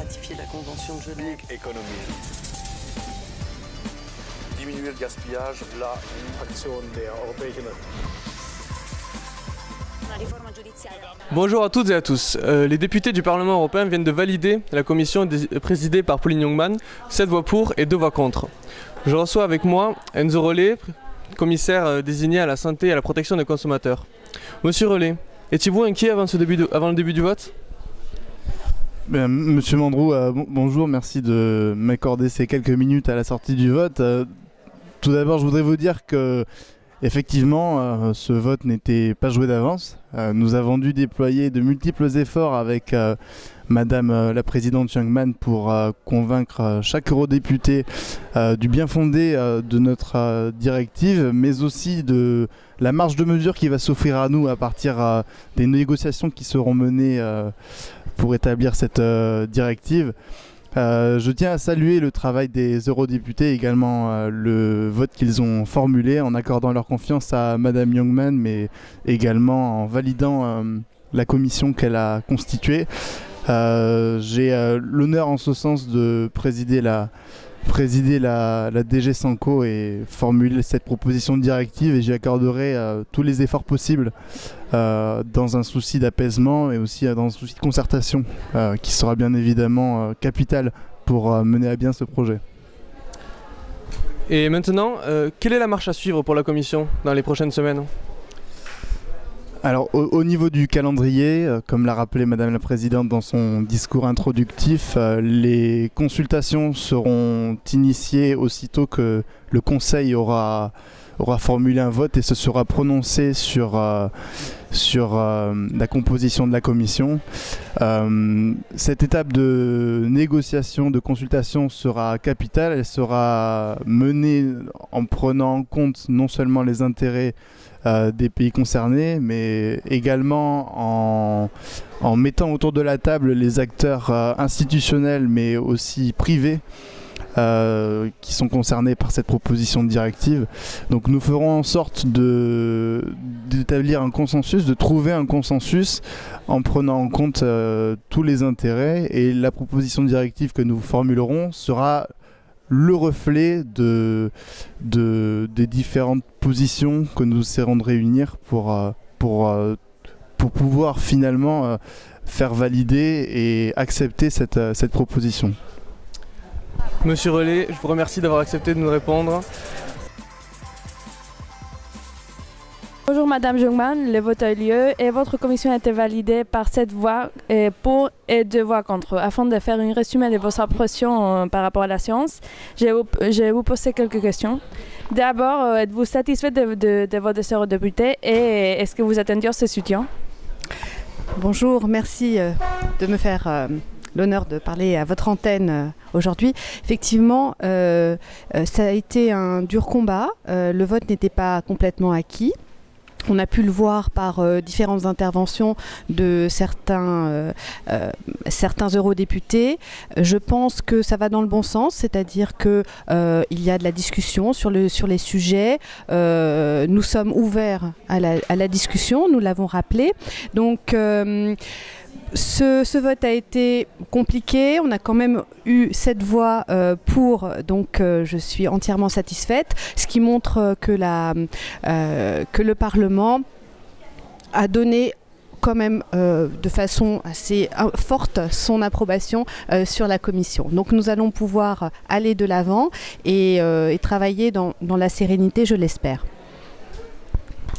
ratifier la convention de Genève. Économie. Diminuer le gaspillage, la Fraktion der Europäischen Bonjour à toutes et à tous. Les députés du Parlement européen viennent de valider la commission présidée par Pauline Jongman, 7 voix pour et 2 voix contre. Je reçois avec moi Enzo Rollet, commissaire désigné à la santé et à la protection des consommateurs. Monsieur Rollet, étiez-vous inquiet avant le début du vote ? Monsieur Mandrou, bonjour, merci de m'accorder ces quelques minutes à la sortie du vote. Tout d'abord, je voudrais vous dire que effectivement, ce vote n'était pas joué d'avance. Nous avons dû déployer de multiples efforts avec Madame la Présidente Jongman pour convaincre chaque eurodéputé du bien fondé de notre directive, mais aussi de la marge de mesure qui va s'offrir à nous à partir des négociations qui seront menées pour établir cette directive. Je tiens à saluer le travail des eurodéputés, également le vote qu'ils ont formulé en accordant leur confiance à Madame Jongman, mais également en validant la commission qu'elle a constituée. J'ai l'honneur en ce sens de présider la DG Sanco et formuler cette proposition de directive, et j'y accorderai tous les efforts possibles dans un souci d'apaisement et aussi dans un souci de concertation qui sera bien évidemment capital pour mener à bien ce projet. Et maintenant, quelle est la marche à suivre pour la Commission dans les prochaines semaines ? Alors au niveau du calendrier, comme l'a rappelé Madame la Présidente dans son discours introductif, les consultations seront initiées aussitôt que le Conseil aura formulé un vote et se sera prononcé sur la composition de la Commission. Cette étape de négociation, de consultation sera capitale. Elle sera menée en prenant en compte non seulement les intérêts des pays concernés, mais également en mettant autour de la table les acteurs institutionnels, mais aussi privés, qui sont concernés par cette proposition de directive. Donc nous ferons en sorte d'établir un consensus, de trouver un consensus en prenant en compte tous les intérêts, et la proposition de directive que nous formulerons sera le reflet des différentes positions que nous essaierons de réunir pour pouvoir finalement faire valider et accepter cette proposition. Monsieur Rollet, je vous remercie d'avoir accepté de nous répondre. Bonjour Madame Jongman, le vote a eu lieu et votre commission a été validée par 7 voix pour et 2 voix contre. Afin de faire un résumé de vos impressions par rapport à la science, je vais vous poser quelques questions. D'abord, êtes-vous satisfait de votre eurodéputé et est-ce que vous attendiez ce soutien ? Bonjour, merci de me faire l'honneur de parler à votre antenne aujourd'hui. Effectivement, ça a été un dur combat. Le vote n'était pas complètement acquis. On a pu le voir par différentes interventions de certains eurodéputés. Je pense que ça va dans le bon sens, c'est-à-dire qu'il y a de la discussion sur les sujets. Nous sommes ouverts à la discussion, nous l'avons rappelé. Donc, ce vote a été compliqué, on a quand même eu 7 voix pour, donc je suis entièrement satisfaite, ce qui montre que le Parlement a donné quand même de façon assez forte son approbation sur la Commission. Donc nous allons pouvoir aller de l'avant et travailler dans la sérénité, je l'espère.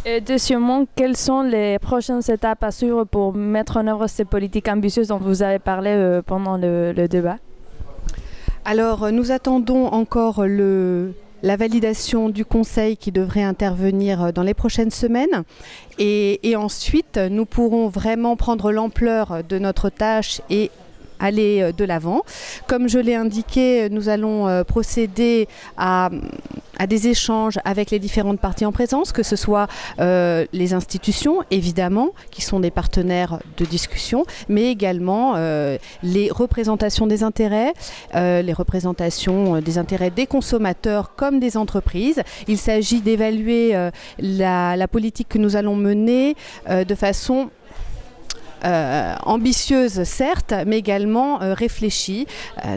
Et deuxièmement, quelles sont les prochaines étapes à suivre pour mettre en œuvre ces politiques ambitieuses dont vous avez parlé pendant le débat ? Alors, nous attendons encore la validation du Conseil qui devrait intervenir dans les prochaines semaines. Et ensuite, nous pourrons vraiment prendre l'ampleur de notre tâche et aller de l'avant. Comme je l'ai indiqué, nous allons procéder à des échanges avec les différentes parties en présence, que ce soit les institutions, évidemment, qui sont des partenaires de discussion, mais également les représentations des intérêts, des consommateurs comme des entreprises. Il s'agit d'évaluer la politique que nous allons mener de façon ambitieuse certes, mais également réfléchie.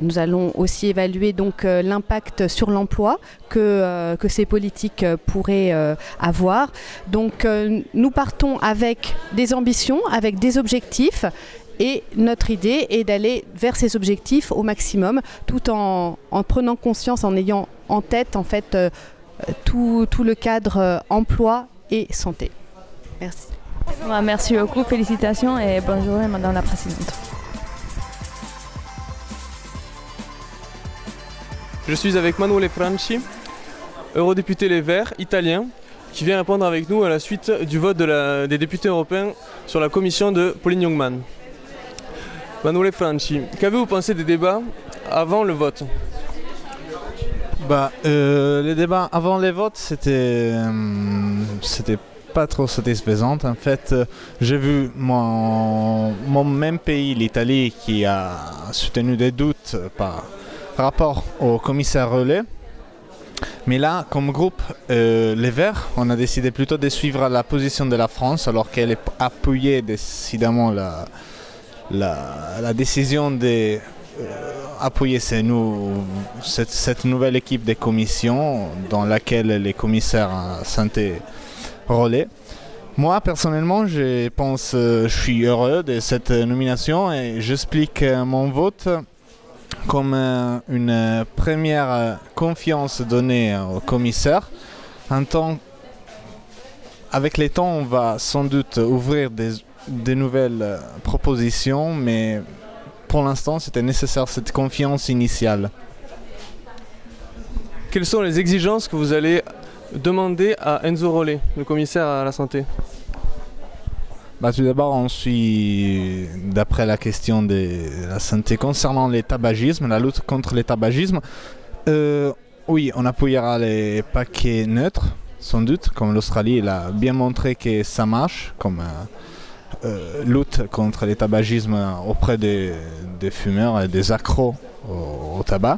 Nous allons aussi évaluer donc l'impact sur l'emploi que ces politiques pourraient avoir. Donc nous partons avec des ambitions, avec des objectifs. Et notre idée est d'aller vers ces objectifs au maximum, tout en prenant conscience, en ayant en tête en fait tout le cadre emploi et santé. Merci. Merci beaucoup, félicitations et bonne journée Madame la Présidente. Je suis avec Manuele Franchi, eurodéputé Les Verts italien, qui vient répondre avec nous à la suite du vote des députés européens sur la commission de Pauline Jungmann. Manuele Franchi, qu'avez-vous pensé des débats avant le vote? Les débats avant les votes, c'était pas trop satisfaisant. En fait, j'ai vu mon même pays, l'Italie, qui a soutenu des doutes par rapport au commissaire Relais. Mais là, comme groupe, les Verts, on a décidé plutôt de suivre la position de la France, alors qu'elle appuyait décidément la décision d'appuyer cette nouvelle équipe de commission dans laquelle les commissaires santé relais. Moi personnellement, je suis heureux de cette nomination et j'explique mon vote comme une première confiance donnée au commissaire. Avec les temps, on va sans doute ouvrir des nouvelles propositions, mais pour l'instant, c'était nécessaire cette confiance initiale. Quelles sont les exigences que vous allez demander à Enzo Rollet, le commissaire à la santé? Tout d'abord, on suit d'après la question de la santé concernant les tabagismes, la lutte contre les tabagismes. Oui, on appuiera les paquets neutres, sans doute, comme l'Australie l'a bien montré que ça marche, comme lutte contre les tabagismes auprès des fumeurs et des accros au tabac.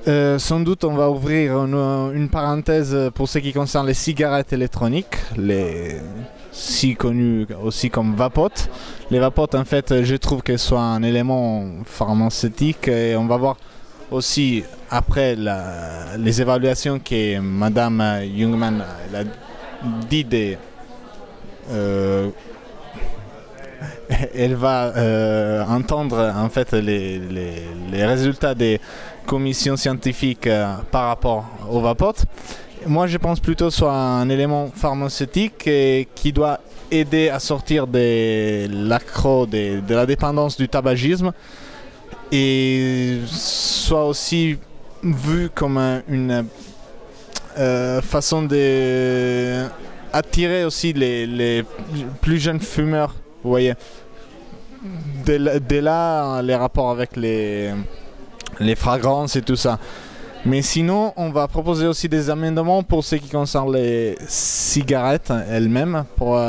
Sans doute on va ouvrir une parenthèse pour ce qui concerne les cigarettes électroniques, si connues aussi comme vapotes. Les vapotes, en fait, je trouve qu'elles soient un élément pharmaceutique et on va voir aussi après les évaluations que Madame Jungmann a dit elle va entendre en fait les résultats des commissions scientifiques par rapport aux vapotes. Moi, je pense plutôt soit un élément pharmaceutique qui doit aider à sortir de l'accro, de la dépendance du tabagisme, et soit aussi vu comme une façon d'attirer aussi les plus jeunes fumeurs. Vous voyez, dès là, les rapports avec les fragrances et tout ça. Mais sinon, on va proposer aussi des amendements pour ce qui concerne les cigarettes elles-mêmes, pour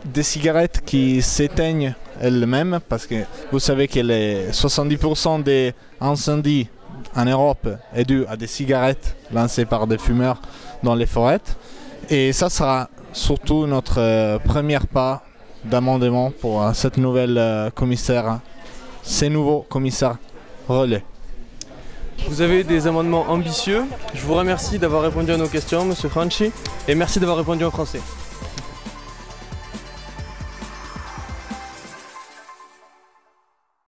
des cigarettes qui s'éteignent elles-mêmes, parce que vous savez que les 70% des incendies en Europe est dû à des cigarettes lancées par des fumeurs dans les forêts. Et ça sera surtout notre premier pas d'amendement pour cette nouvelle commissaire, ces nouveaux commissaires relais. Vous avez des amendements ambitieux. Je vous remercie d'avoir répondu à nos questions, Monsieur Franchi, et merci d'avoir répondu en français.